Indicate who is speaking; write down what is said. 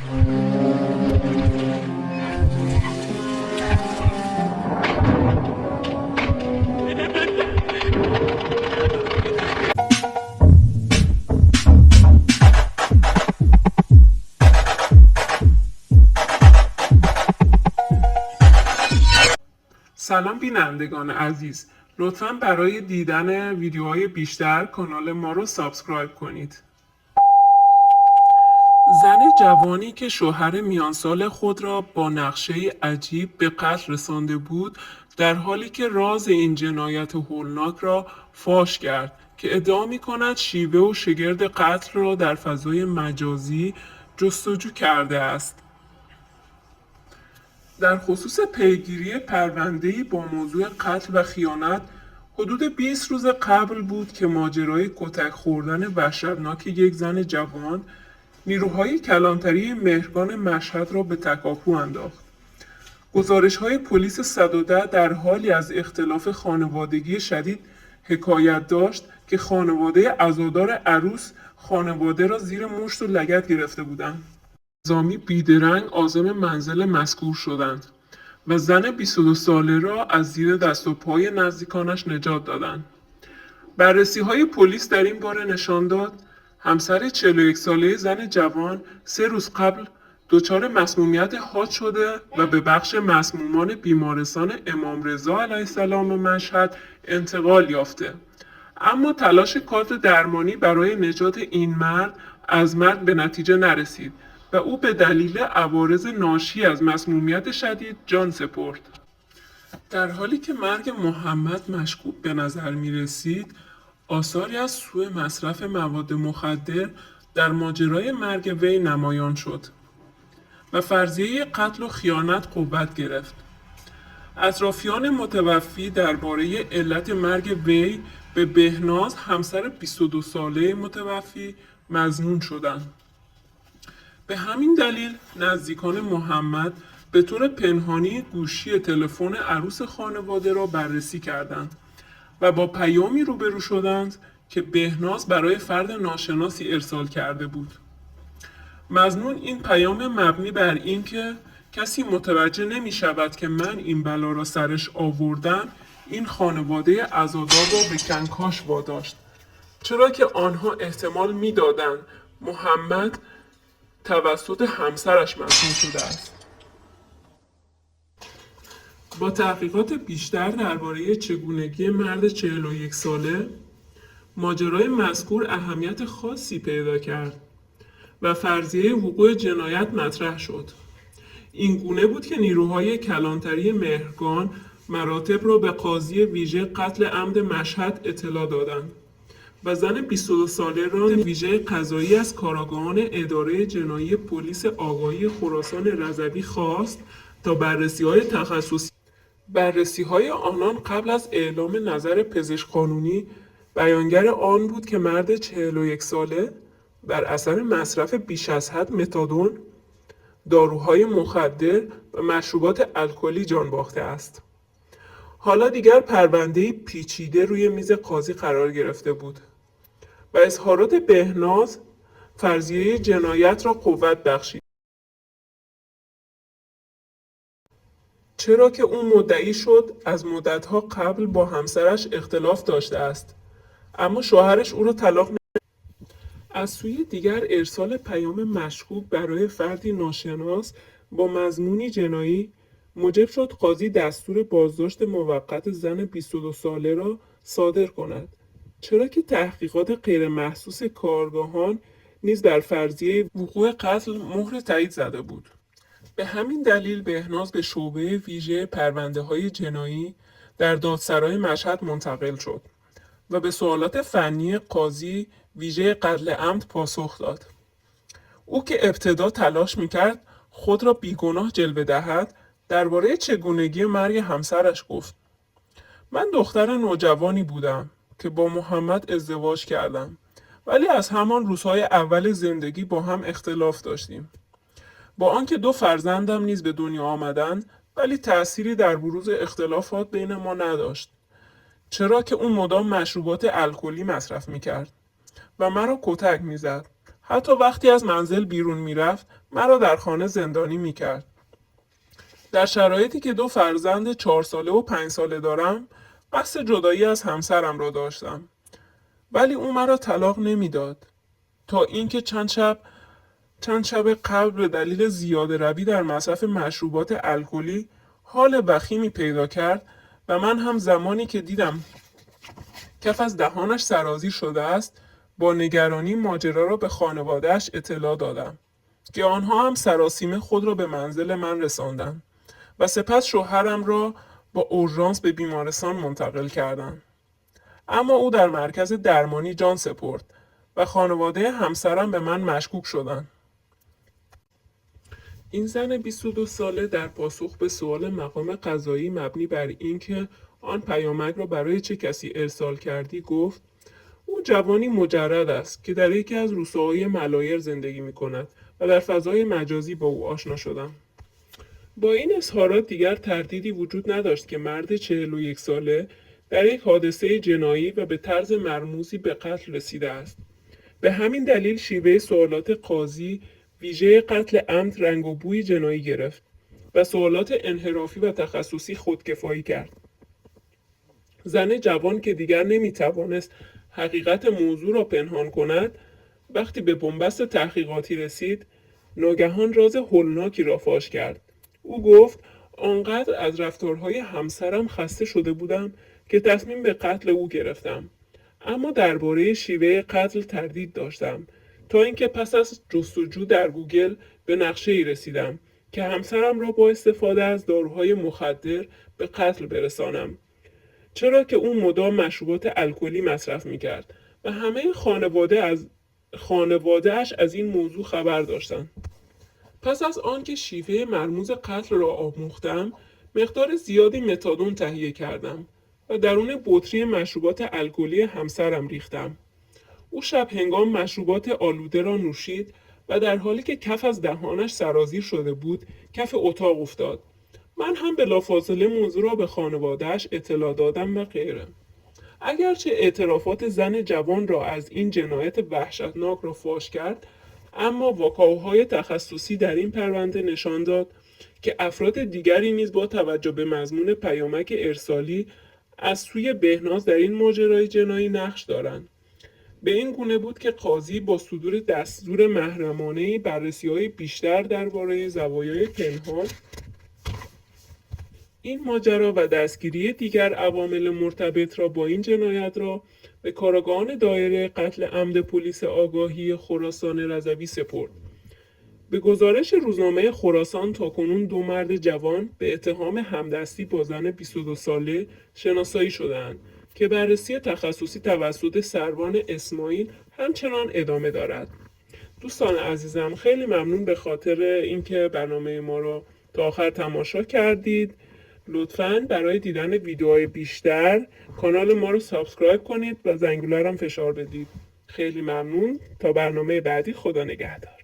Speaker 1: سلام بینندگان عزیز، لطفاً برای دیدن ویدیوهای بیشتر کانال ما رو سابسکرایب کنید. زن جوانی که شوهر میانسال خود را با نقشه عجیب به قتل رسانده بود، در حالی که راز این جنایت هولناک را فاش کرد که ادعا می‌کند شیوه و شگرد قتل را در فضای مجازی جستجو کرده است. در خصوص پیگیری پرونده‌ای با موضوع قتل و خیانت، حدود 20 روز قبل بود که ماجرای کتک خوردن وحشتناک یک زن جوان نیروهای کلانتری مهرگان مشهد را به تکاپو انداخت. گزارش‌های پلیس 110 در حالی از اختلاف خانوادگی شدید حکایت داشت که خانواده عزادار عروس خانواده را زیر مشت و لگد گرفته بودند. نظامی بیدرنگ عازم منزل مذکور شدند و زن 22 ساله را از زیر دست و پای نزدیکانش نجات دادند. بررسی‌های پلیس در این باره نشان داد همسر 41 ساله زن جوان 3 روز قبل دچار مسمومیت حاد شده و به بخش مسمومان بیمارستان امام رضا علیه السلام مشهد انتقال یافته، اما تلاش کادر درمانی برای نجات این مرد از مرگ به نتیجه نرسید و او به دلیل عوارض ناشی از مسمومیت شدید جان سپرد. در حالی که مرگ محمد مشکوک به نظر می رسید، آثاری از سوء مصرف مواد مخدر در ماجرای مرگ وی نمایان شد و فرضیه قتل و خیانت قوت گرفت. اطرافیان متوفی درباره علت مرگ وی به بهناز همسر 22 ساله متوفی مظنون شدند. به همین دلیل نزدیکان محمد به طور پنهانی گوشی تلفن عروس خانواده را بررسی کردند و با پیامی روبرو شدند که بهناز برای فرد ناشناسی ارسال کرده بود. مضمون این پیام مبنی بر این که کسی متوجه نمی شود که من این بلا را سرش آوردم، این خانواده عزادار را به کنکاش واداشت، چرا که آنها احتمال می دادند محمد توسط همسرش مصموم شده است. با تحقیقات بیشتر درباره چگونگی مرد 41 ساله، ماجرای مذکور اهمیت خاصی پیدا کرد و فرضیه وقوع جنایت مطرح شد. این گونه بود که نیروهای کلانتری مهرگان مراتب را به قاضی ویژه قتل عمد مشهد اطلاع دادند و زن 22 ساله را ویژه قضایی از کارآگاهان اداره جنایی پلیس آگاهی خراسان رضوی خواست تا بررسی‌های آنان قبل از اعلام نظر پزشک قانونی بیانگر آن بود که مرد 41 ساله بر اثر مصرف بیش از حد متادون، داروهای مخدر و مشروبات الکلی جان باخته است. حالا دیگر پرونده پیچیده روی میز قاضی قرار گرفته بود و اظهارات بهناز فرضیه جنایت را قوت بخشید، چرا که او مدعی شد از مدتها قبل با همسرش اختلاف داشته است، اما شوهرش او را طلاق نداده. از سوی دیگر ارسال پیام مشکوک برای فردی ناشناس با مضمونی جنایی موجب شد قاضی دستور بازداشت موقت زن 22 ساله را صادر کند، چرا که تحقیقات غیر محسوس کارگاهان نیز بر فرضیه وقوع قتل مهر تایید زده بود. به همین دلیل بهناز به شعبه ویژه پرونده‌های جنایی در دادسرای مشهد منتقل شد و به سوالات فنی قاضی ویژه قتل عمد پاسخ داد. او که ابتدا تلاش می‌کرد خود را بیگناه جلوه دهد، درباره چگونگی مرگ همسرش گفت: من دختر نوجوانی بودم که با محمد ازدواج کردم، ولی از همان روزهای اول زندگی با هم اختلاف داشتیم. با آنکه 2 فرزندم نیز به دنیا آمدند، ولی تأثیری در بروز اختلافات بین ما نداشت، چرا که اون مدام مشروبات الکلی مصرف میکرد و مرا کتک میزد. حتی وقتی از منزل بیرون میرفت مرا در خانه زندانی میکرد. در شرایطی که 2 فرزند 4 ساله و 5 ساله دارم، قصد جدایی از همسرم را داشتم. ولی او مرا طلاق نمیداد تا اینکه چند شب قبل به دلیل زیاده روی در مصرف مشروبات الکلی حال وخیمی پیدا کرد و من هم زمانی که دیدم کف از دهانش سرازیر شده است با نگرانی ماجرا را به خانواده‌اش اطلاع دادم که آنها هم سراسیمه خود را به منزل من رساندند و سپس شوهرم را با اورژانس به بیمارستان منتقل کردند. اما او در مرکز درمانی جان سپرد و خانواده همسرم به من مشکوک شدند. این زن 22 ساله در پاسخ به سوال مقام قضایی مبنی بر اینکه آن پیامک را برای چه کسی ارسال کردی گفت: او جوانی مجرد است که در یکی از روستاهای ملایر زندگی می کند و در فضای مجازی با او آشنا شدم. با این اظهارات دیگر تردیدی وجود نداشت که مرد 41 ساله در یک حادثه جنایی و به طرز مرموزی به قتل رسیده است. به همین دلیل شیوه سوالات قاضی ویژه قتل عمد رنگ و بوی جنایی گرفت و سوالات انحرافی و تخصصی خودکفایی کرد. زن جوان که دیگر نمیتوانست حقیقت موضوع را پنهان کند، وقتی به بنبست تحقیقاتی رسید، ناگهان راز هولناکی را فاش کرد. او گفت: آنقدر از رفتارهای همسرم خسته شده بودم که تصمیم به قتل او گرفتم. اما درباره شیوه قتل تردید داشتم تا اینکه پس از جستجو در گوگل به نقشه‌ای رسیدم که همسرم را با استفاده از داروهای مخدر به قتل برسانم، چرا که او مدام مشروبات الکلی مصرف می‌کرد و همه خانواده‌اش از این موضوع خبر داشتند. پس از آنکه شیوه مرموز قتل را آموختم، مقدار زیادی متادون تهیه کردم و درون بطری مشروبات الکلی همسرم ریختم. او شب هنگام مشروبات آلوده را نوشید و در حالی که کف از دهانش سرازیر شده بود، کف اتاق افتاد. من هم بلافاصله موضوع را به خانواده‌اش اطلاع دادم و غیره. اگرچه اعترافات زن جوان را از این جنایت وحشتناک را فاش کرد، اما واکاوهای تخصصی در این پرونده نشان داد که افراد دیگری نیز با توجه به مضمون پیامک ارسالی از سوی بهناز در این ماجرای جنایی نقش دارند. به این گونه بود که قاضی با صدور دستور محرمانه‌ای بررسی‌های بیشتر درباره زوایای پنهان این ماجرا و دستگیری دیگر عوامل مرتبط را با این جنایت را به کارآگاهان دایره قتل عمد پلیس آگاهی خراسان رضوی سپرد. به گزارش روزنامه خراسان تاکنون 2 مرد جوان به اتهام همدستی با زن 22 ساله شناسایی شده‌اند که بررسی تخصصی توسط سروان اسماعیل همچنان ادامه دارد. دوستان عزیزم، خیلی ممنون به خاطر اینکه برنامه ما را تا آخر تماشا کردید. لطفاً برای دیدن ویدیوهای بیشتر کانال ما رو سابسکرایب کنید و زنگوله هم فشار بدید. خیلی ممنون. تا برنامه بعدی، خدا نگهدار.